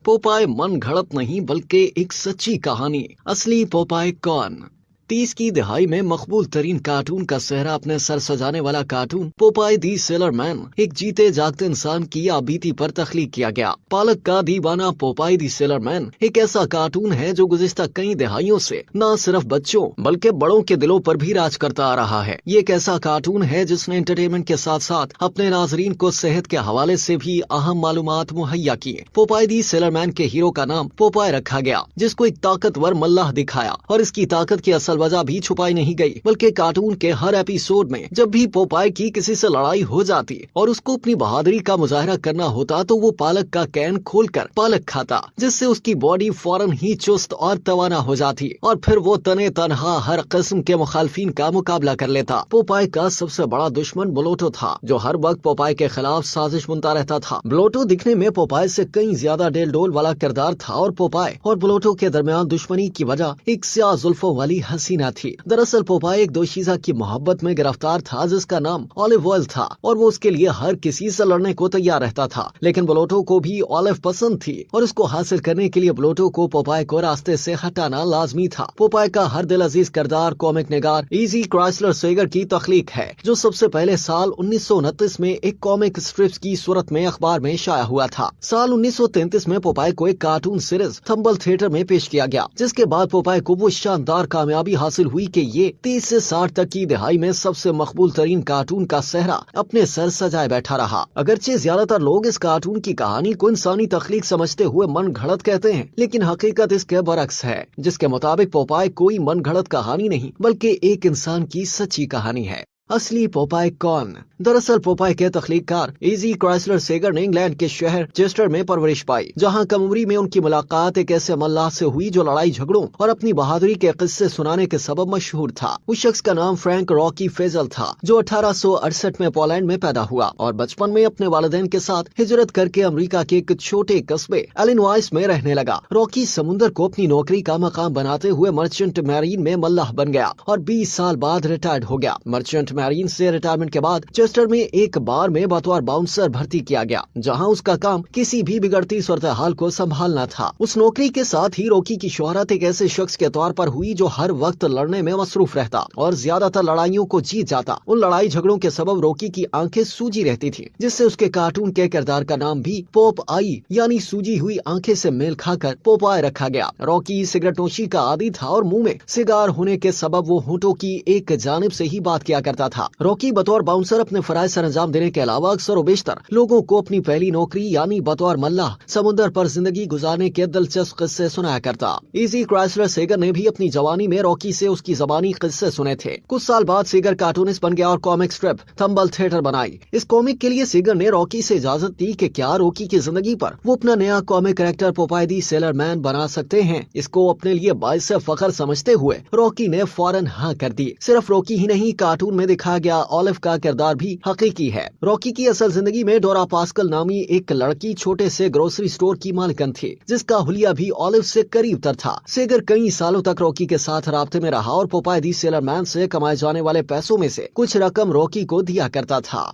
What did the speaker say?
Popeye मन घड़त नहीं बल्कि एक सच्ची कहानी। असली पोपाय कौन? 30 की दहाई में मकबूल तरीन कार्टून का सेहरा अपने सर सजाने वाला कार्टून पोपाय दी सेलर मैन एक जीते जागते इंसान की आबीती पर तख्लीक किया गया। पालक का दीवाना पोपाय दी सेलर मैन एक ऐसा कार्टून है जो गुज़िश्ता कई दहाइयों से न सिर्फ बच्चों बल्कि बड़ों के दिलों पर भी राज करता आ रहा है। ये एक ऐसा कार्टून है जिसने एंटरटेनमेंट के साथ साथ अपने नाजरीन को सेहत के हवाले से भी अहम मालूमात मुहैया किए। पोपाय दी सेलर मैन के हीरो का नाम पोपाय रखा गया, जिसको एक ताकतवर मल्लाह दिखाया और इसकी ताकत की असल वजह भी छुपाई नहीं गई, बल्कि कार्टून के हर एपिसोड में जब भी पोपाय की किसी से लड़ाई हो जाती और उसको अपनी बहादुरी का मुजाहरा करना होता तो वो पालक का कैन खोलकर पालक खाता, जिससे उसकी बॉडी फौरन ही चुस्त और तवाना हो जाती और फिर वो तने तनहा हर किस्म के मुखालफिन का मुकाबला कर लेता। पोपाय का सबसे बड़ा दुश्मन ब्लोटो था, जो हर वक्त पोपाय के खिलाफ साजिश बुनता रहता था। ब्लोटो दिखने में पोपाय से कई ज्यादा डेल डोल वाला किरदार था और पोपाय और ब्लोटो के दरमियान दुश्मनी की वजह एक स्याह जुल्फों वाली हसीना थी। दरअसल पोपाय एक दोशीज़ा की मोहब्बत में गिरफ्तार था जिसका नाम ऑलिव ऑयल था और वो उसके लिए हर किसी से लड़ने को तैयार रहता था, लेकिन ब्लोटो को भी ऑलिव पसंद थी और उसको हासिल करने के लिए ब्लोटो को पोपाय को रास्ते से हटाना लाजमी था। पोपाय का हर दिल अजीज किरदार कॉमिक निगार इजी क्राइसलर सेगर की तख्लीक है, जो सबसे पहले साल 1929 में एक कॉमिक स्ट्रिप्स की सूरत में अखबार में शाया हुआ था। साल 1933 में पोपाय को एक कार्टून सीरीज थंबल थिएटर में पेश किया गया, जिसके बाद पोपाय को वो शानदार कामयाबी हासिल हुई कि ये 30 से 60 तक की दहाई में सबसे मकबूल तरीन कार्टून का सेहरा अपने सर सजाए बैठा रहा। अगरचे ज्यादातर लोग इस कार्टून की कहानी को इंसानी तख्लीक समझते हुए मन घड़त कहते हैं, लेकिन हकीकत इसके बरक्स है, जिसके मुताबिक पोपाय कोई मन घड़त कहानी नहीं बल्कि एक इंसान की सच्ची कहानी है। असली पोपाय कौन? दरअसल पोपाय के तख्लीककार इजी क्राइसलर सेगर ने इंग्लैंड के शहर चेस्टर में परवरिश पाई, जहां कम उम्री में उनकी मुलाकात एक ऐसे मल्लाह से हुई जो लड़ाई झगड़ों और अपनी बहादुरी के किस्से सुनाने के सबब मशहूर था। उस शख्स का नाम फ्रैंक रॉकी फेजल था, जो 1868 में पोलैंड में पैदा हुआ और बचपन में अपने वालिदैन के साथ हिजरत करके अमेरिका के एक छोटे कस्बे इलिनॉइस में रहने लगा। रॉकी समुद्र को अपनी नौकरी का मकाम बनाते हुए मर्चेंट मैरीन में मल्लाह बन गया और 20 साल बाद रिटायर्ड हो गया। मर्चेंट मैरीन से रिटायरमेंट के बाद चेस्टर में एक बार में बतौर बाउंसर भर्ती किया गया, जहां उसका काम किसी भी बिगड़ती सूरत हाल को संभालना था। उस नौकरी के साथ ही रॉकी की शोहरत एक ऐसे शख्स के तौर पर हुई जो हर वक्त लड़ने में मसरूफ रहता और ज्यादातर लड़ाइयों को जीत जाता। उन लड़ाई झगड़ों के सबब रॉकी की आंखें सूजी रहती थी, जिससे उसके कार्टून के किरदार का नाम भी पोप आई यानी सूजी हुई आंखें से मेल खाकर पोपाय रखा गया। रॉकी सिगरेट नोशी का आदी था और मुंह में सिगार होने के सबब वो होंठों की एक जानिब से ही बात किया करता था। रॉकी बतौर बाउंसर अपने फराइज सर अंजाम देने के अलावा अक्सर व बेशतर लोगों को अपनी पहली नौकरी यानी बतौर मल्लाह समुद्र पर जिंदगी गुजारने के दिलचस्प किस्से सुनाया करता। इजी क्राइसलर सेगर ने भी अपनी जवानी में रॉकी से उसकी जबानी किस्से सुने थे। कुछ साल बाद सेगर कार्टूनिस्ट बन गया और कॉमिक स्ट्रिप थंबल थिएटर बनाई। इस कॉमिक के लिए सेगर ने रॉकी से इजाजत दी कि क्या रॉकी की जिंदगी पर वो अपना नया कॉमिक कैरेक्टर पोपाय दी सेलर मैन बना सकते हैं। इसको अपने लिए बाइस फख्र समझते हुए रॉकी ने फौरन हाँ कर दी। सिर्फ रॉकी ही नहीं, कार्टून में दिखाया गया ऑलिव का किरदार भी हकीकी है। रॉकी की असल जिंदगी में डोरा पास्कल नामी एक लड़की छोटे से ग्रोसरी स्टोर की मालिकन थी, जिसका हुलिया भी ऑलिव से करीब तर था। सेगर कई सालों तक रॉकी के साथ राब्ते में रहा और पोपाय दी सेलर मैन से कमाए जाने वाले पैसों में से कुछ रकम रॉकी को दिया करता था।